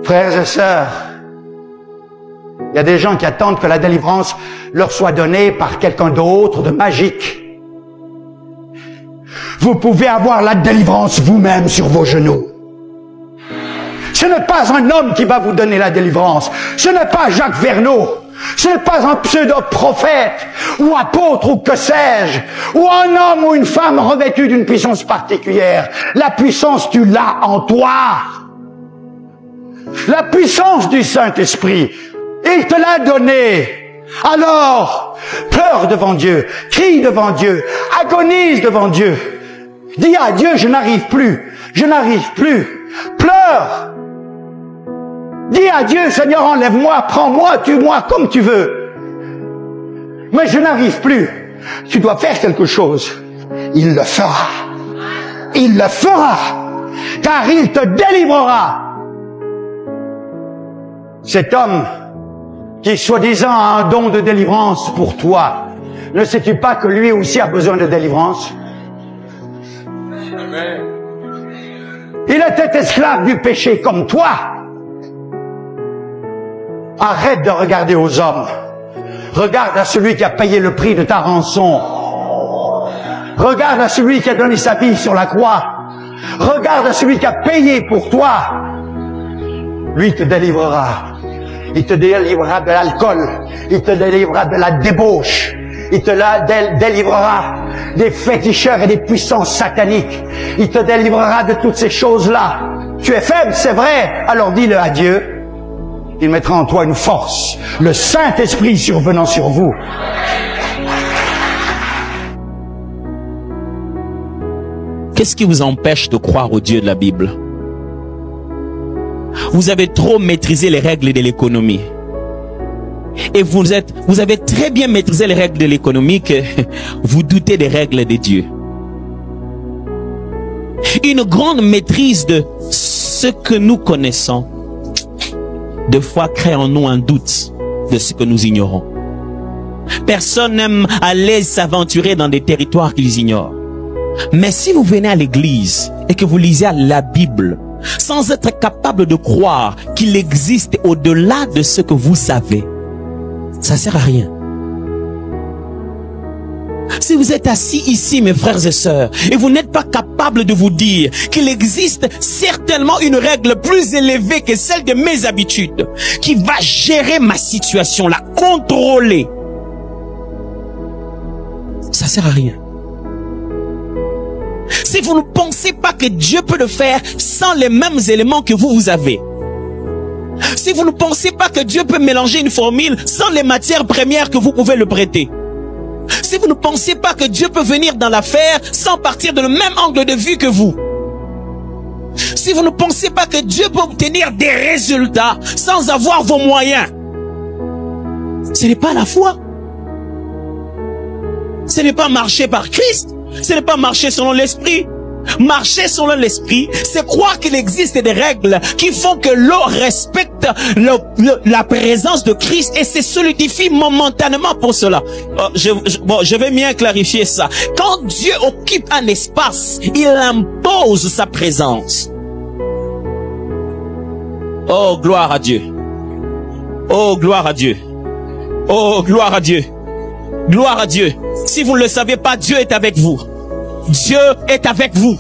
Frères et sœurs, il y a des gens qui attendent que la délivrance leur soit donnée par quelqu'un d'autre, de magique. Vous pouvez avoir la délivrance vous-même sur vos genoux. Ce n'est pas un homme qui va vous donner la délivrance. Ce n'est pas Jacques Verneau. Ce n'est pas un pseudo-prophète ou apôtre ou que sais-je, ou un homme ou une femme revêtu d'une puissance particulière. La puissance, tu l'as en toi. La puissance du Saint-Esprit, il te l'a donnée. Alors, pleure devant Dieu, crie devant Dieu, agonise devant Dieu. Dis à Dieu, je n'arrive plus, je n'arrive plus. Pleure. Dis à Dieu, Seigneur, enlève-moi, prends-moi, tue-moi comme tu veux. Mais je n'arrive plus. Tu dois faire quelque chose. Il le fera. Il le fera. Car il te délivrera. Cet homme qui, soi-disant, a un don de délivrance pour toi, ne sais-tu pas que lui aussi a besoin de délivrance? Amen. Il était esclave du péché comme toi. Arrête de regarder aux hommes. Regarde à celui qui a payé le prix de ta rançon. Regarde à celui qui a donné sa vie sur la croix. Regarde à celui qui a payé pour toi. Lui te délivrera. Il te délivrera de l'alcool. Il te délivrera de la débauche. Il te délivrera des féticheurs et des puissances sataniques. Il te délivrera de toutes ces choses-là. Tu es faible, c'est vrai. Alors dis-le à Dieu. Il mettra en toi une force. Le Saint-Esprit survenant sur vous. Qu'est-ce qui vous empêche de croire au Dieu de la Bible? Vous avez trop maîtrisé les règles de l'économie. Et vous avez très bien maîtrisé les règles de l'économie que vous doutez des règles de Dieu. Une grande maîtrise de ce que nous connaissons, des fois crée en nous un doute de ce que nous ignorons. Personne n'aime aller s'aventurer dans des territoires qu'ils ignorent. Mais si vous venez à l'église et que vous lisez la Bible, sans être capable de croire qu'il existe au-delà de ce que vous savez, ça sert à rien. Si vous êtes assis ici, mes frères et sœurs, et vous n'êtes pas capable de vous dire qu'il existe certainement une règle plus élevée que celle de mes habitudes, qui va gérer ma situation, la contrôler, ça sert à rien. Si vous ne pensez pas que Dieu peut le faire sans les mêmes éléments que vous avez, si vous ne pensez pas que Dieu peut mélanger une formule sans les matières premières que vous pouvez le prêter, si vous ne pensez pas que Dieu peut venir dans l'affaire sans partir de le même angle de vue que vous, si vous ne pensez pas que Dieu peut obtenir des résultats sans avoir vos moyens, ce n'est pas la foi. Ce n'est pas marcher par Christ. Ce n'est pas marcher selon l'esprit. Marcher selon l'esprit, c'est croire qu'il existe des règles qui font que l'eau respecte la présence de Christ et se solidifie momentanément pour cela. Je vais bien clarifier ça. Quand Dieu occupe un espace, il impose sa présence. Oh, gloire à Dieu. Oh, gloire à Dieu. Oh, gloire à Dieu. Gloire à Dieu. Si vous ne le savez pas, Dieu est avec vous. Dieu est avec vous.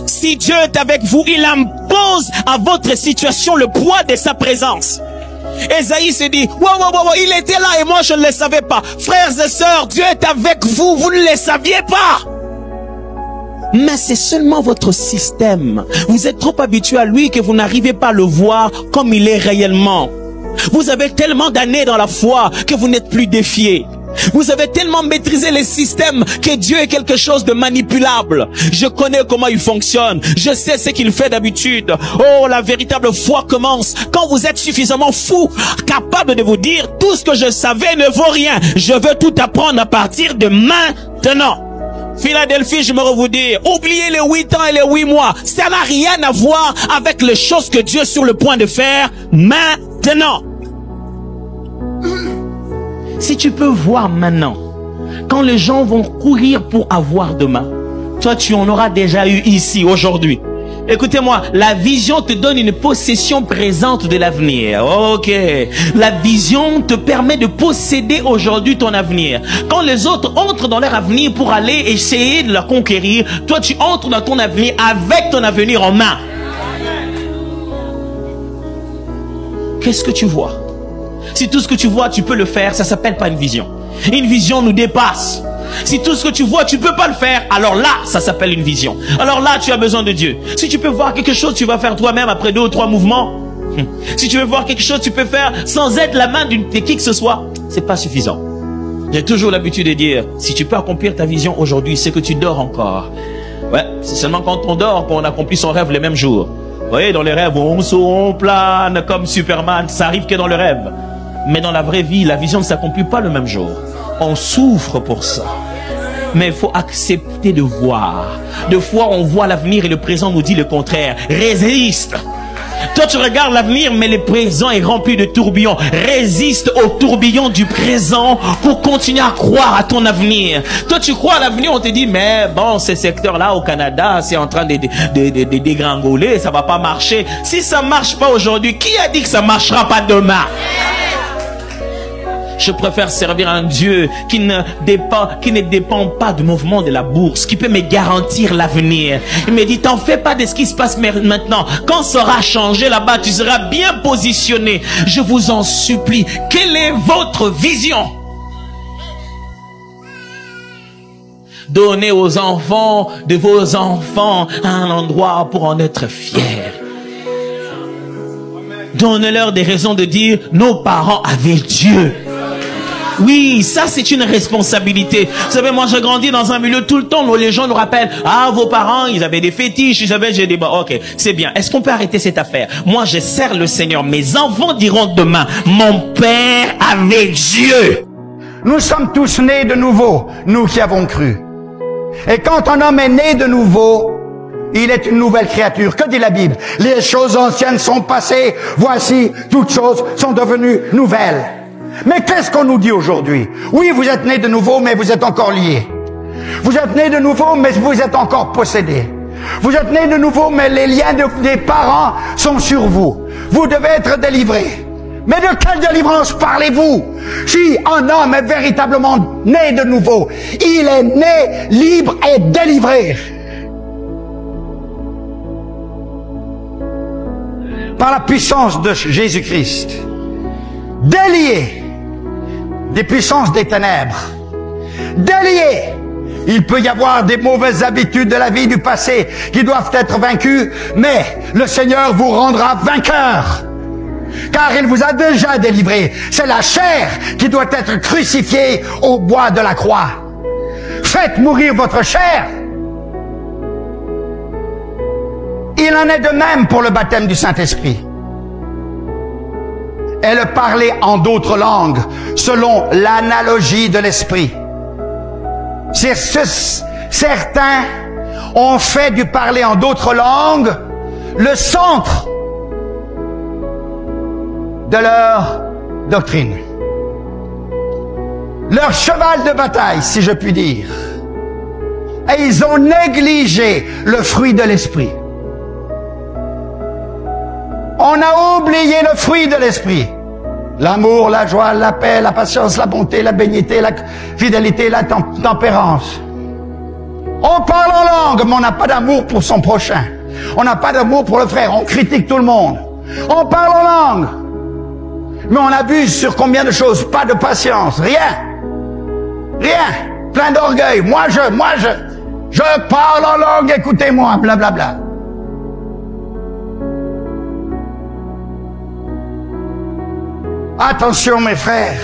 Si Dieu est avec vous, il impose à votre situation le poids de sa présence. Ésaïe se dit, il était là et moi je ne le savais pas. Frères et sœurs, Dieu est avec vous, vous ne le saviez pas. Mais c'est seulement votre système. Vous êtes trop habitué à lui que vous n'arrivez pas à le voir comme il est réellement. Vous avez tellement d'années dans la foi que vous n'êtes plus défiés. Vous avez tellement maîtrisé les systèmes que Dieu est quelque chose de manipulable. Je connais comment il fonctionne. Je sais ce qu'il fait d'habitude. Oh, la véritable foi commence quand vous êtes suffisamment fou, capable de vous dire tout ce que je savais ne vaut rien. Je veux tout apprendre à partir de maintenant. Philadelphie, je me vous dire, oubliez les 8 ans et les 8 mois. Ça n'a rien à voir avec les choses que Dieu est sur le point de faire maintenant. Si tu peux voir maintenant, quand les gens vont courir pour avoir demain, toi tu en auras déjà eu ici aujourd'hui. Écoutez-moi, la vision te donne une possession présente de l'avenir. Ok. La vision te permet de posséder aujourd'hui ton avenir. Quand les autres entrent dans leur avenir pour aller essayer de la conquérir, toi tu entres dans ton avenir avec ton avenir en main. Qu'est-ce que tu vois? Si tout ce que tu vois, tu peux le faire, ça s'appelle pas une vision. Une vision nous dépasse. Si tout ce que tu vois, tu peux pas le faire, alors là, ça s'appelle une vision. Alors là, tu as besoin de Dieu. Si tu peux voir quelque chose, tu vas faire toi-même après 2 ou 3 mouvements. Si tu veux voir quelque chose, tu peux faire sans être la main de qui que ce soit. C'est pas suffisant. J'ai toujours l'habitude de dire, si tu peux accomplir ta vision aujourd'hui, c'est que tu dors encore. Ouais, c'est seulement quand on dort qu'on accomplit son rêve les mêmes jours. Vous voyez, dans les rêves, on saute, on plane comme Superman, ça arrive que dans le rêve. Mais dans la vraie vie, la vision ne s'accomplit pas le même jour. On souffre pour ça. Mais il faut accepter de voir. Des fois, on voit l'avenir et le présent nous dit le contraire. Résiste. Toi, tu regardes l'avenir, mais le présent est rempli de tourbillons. Résiste au tourbillon du présent pour continuer à croire à ton avenir. Toi, tu crois à l'avenir, on te dit, mais bon, ce secteur-là au Canada, c'est en train de dégringoler, ça va pas marcher. Si ça marche pas aujourd'hui, qui a dit que ça marchera pas demain? Je préfère servir un Dieu qui ne dépend pas du mouvement de la bourse, qui peut me garantir l'avenir. Il me dit, t'en fais pas de ce qui se passe maintenant. Quand ça aura changé là-bas, tu seras bien positionné. Je vous en supplie, quelle est votre vision? Donnez aux enfants de vos enfants un endroit pour en être fiers. Donnez-leur des raisons de dire, nos parents avaient Dieu. Oui, ça c'est une responsabilité. Vous savez, moi j'ai grandi dans un milieu tout le temps où les gens nous rappellent, ah vos parents ils avaient des fétiches, j'ai des... Ok, c'est bien. Est-ce qu'on peut arrêter cette affaire? Moi je sers le Seigneur. Mes enfants diront demain, mon père avait Dieu. Nous sommes tous nés de nouveau, nous qui avons cru. Et quand un homme est né de nouveau, il est une nouvelle créature. Que dit la Bible? Les choses anciennes sont passées, voici, toutes choses sont devenues nouvelles. Mais qu'est-ce qu'on nous dit aujourd'hui? Oui, vous êtes nés de nouveau, mais vous êtes encore liés. Vous êtes nés de nouveau, mais vous êtes encore possédés. Vous êtes nés de nouveau, mais les liens des parents sont sur vous. Vous devez être délivrés. Mais de quelle délivrance parlez-vous? Si un homme est véritablement né de nouveau, il est né libre et délivré. Par la puissance de Jésus-Christ. Délié des puissances des ténèbres. Délié. Il peut y avoir des mauvaises habitudes de la vie du passé qui doivent être vaincues, mais le Seigneur vous rendra vainqueur. Car il vous a déjà délivré. C'est la chair qui doit être crucifiée au bois de la croix. Faites mourir votre chair. Il en est de même pour le baptême du Saint-Esprit. Et le parler en d'autres langues, selon l'analogie de l'esprit. Certains ont fait du parler en d'autres langues le centre de leur doctrine. Leur cheval de bataille, si je puis dire. Et ils ont négligé le fruit de l'esprit. On a oublié le fruit de l'esprit. L'amour, la joie, la paix, la patience, la bonté, la bénignité, la fidélité, la tempérance. On parle en langue, mais on n'a pas d'amour pour son prochain. On n'a pas d'amour pour le frère. On critique tout le monde. On parle en langue, mais on abuse sur combien de choses? Pas de patience, rien. Rien. Plein d'orgueil. Moi je parle en langue, écoutez-moi, blablabla. Attention mes frères,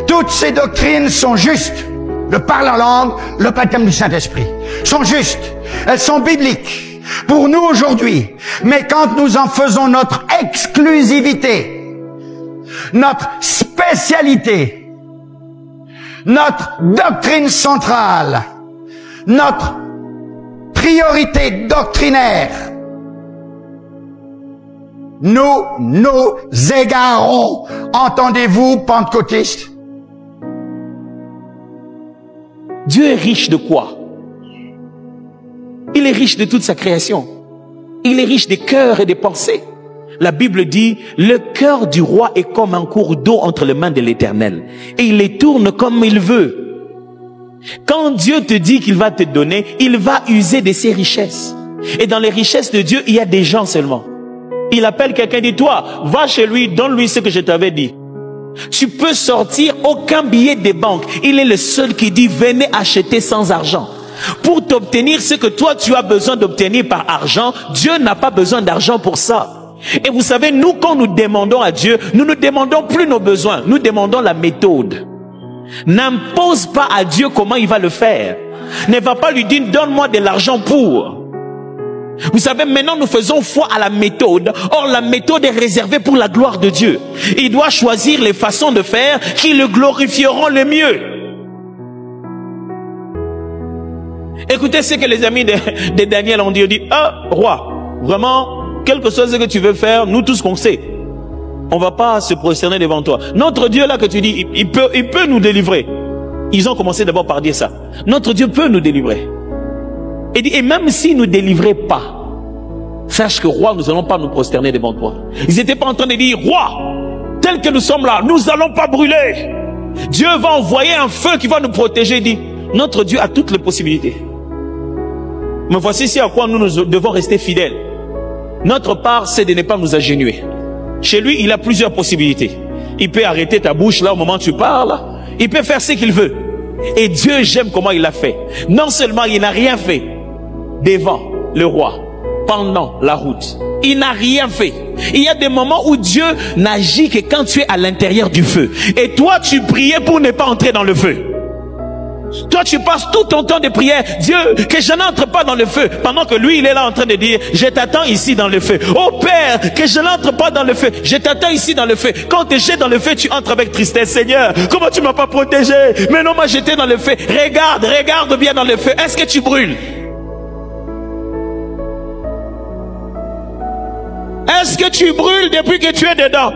toutes ces doctrines sont justes. Le parler en langue, le baptême du Saint-Esprit sont justes. Elles sont bibliques pour nous aujourd'hui. Mais quand nous en faisons notre exclusivité, notre spécialité, notre doctrine centrale, notre priorité doctrinaire, nous égarons. Entendez-vous, pentecôtistes? Dieu est riche de quoi? Il est riche de toute sa création. Il est riche des cœurs et des pensées. La Bible dit, le cœur du roi est comme un cours d'eau entre les mains de l'Éternel. Et il les tourne comme il veut. Quand Dieu te dit qu'il va te donner, il va user de ses richesses. Et dans les richesses de Dieu, il y a des gens seulement. Il appelle quelqu'un, dit, toi, va chez lui, donne-lui ce que je t'avais dit. Tu peux sortir aucun billet des banques. Il est le seul qui dit, venez acheter sans argent. Pour t'obtenir ce que toi tu as besoin d'obtenir par argent, Dieu n'a pas besoin d'argent pour ça. Et vous savez, nous quand nous demandons à Dieu, nous ne demandons plus nos besoins, nous demandons la méthode. N'impose pas à Dieu comment il va le faire. Ne va pas lui dire, donne-moi de l'argent pour. Vous savez, maintenant nous faisons foi à la méthode. Or la méthode est réservée pour la gloire de Dieu. Il doit choisir les façons de faire qui le glorifieront le mieux. Écoutez ce que les amis de Daniel ont dit. Ils ont dit, ah, roi, vraiment, quelque chose que tu veux faire, nous tous qu'on sait, on va pas se prosterner devant toi. Notre Dieu là que tu dis, il peut nous délivrer. Ils ont commencé d'abord par dire ça. Notre Dieu peut nous délivrer. Et même s'il ne nous délivrait pas, sache que roi, nous n'allons pas nous prosterner devant toi. Ils n'étaient pas en train de dire, roi, tel que nous sommes là, nous n'allons pas brûler. Dieu va envoyer un feu qui va nous protéger. Il dit, notre Dieu a toutes les possibilités. Mais voici ici à quoi nous devons rester fidèles. Notre part, c'est de ne pas nous agenouiller. Chez lui, il a plusieurs possibilités. Il peut arrêter ta bouche là au moment où tu parles. Il peut faire ce qu'il veut. Et Dieu, j'aime comment il l'a fait. Non seulement il n'a rien fait devant le roi, pendant la route. Il n'a rien fait. Il y a des moments où Dieu n'agit que quand tu es à l'intérieur du feu. Et toi, tu priais pour ne pas entrer dans le feu. Toi, tu passes tout ton temps de prière. Dieu, que je n'entre pas dans le feu. Pendant que lui, il est là en train de dire, je t'attends ici dans le feu. Oh Père, que je n'entre pas dans le feu. Je t'attends ici dans le feu. Quand tu jettes dans le feu, tu entres avec tristesse. Seigneur, comment tu m'as pas protégé? Mais non, moi j'étais dans le feu. Regarde bien dans le feu. Est-ce que tu brûles? Est-ce que tu brûles depuis que tu es dedans?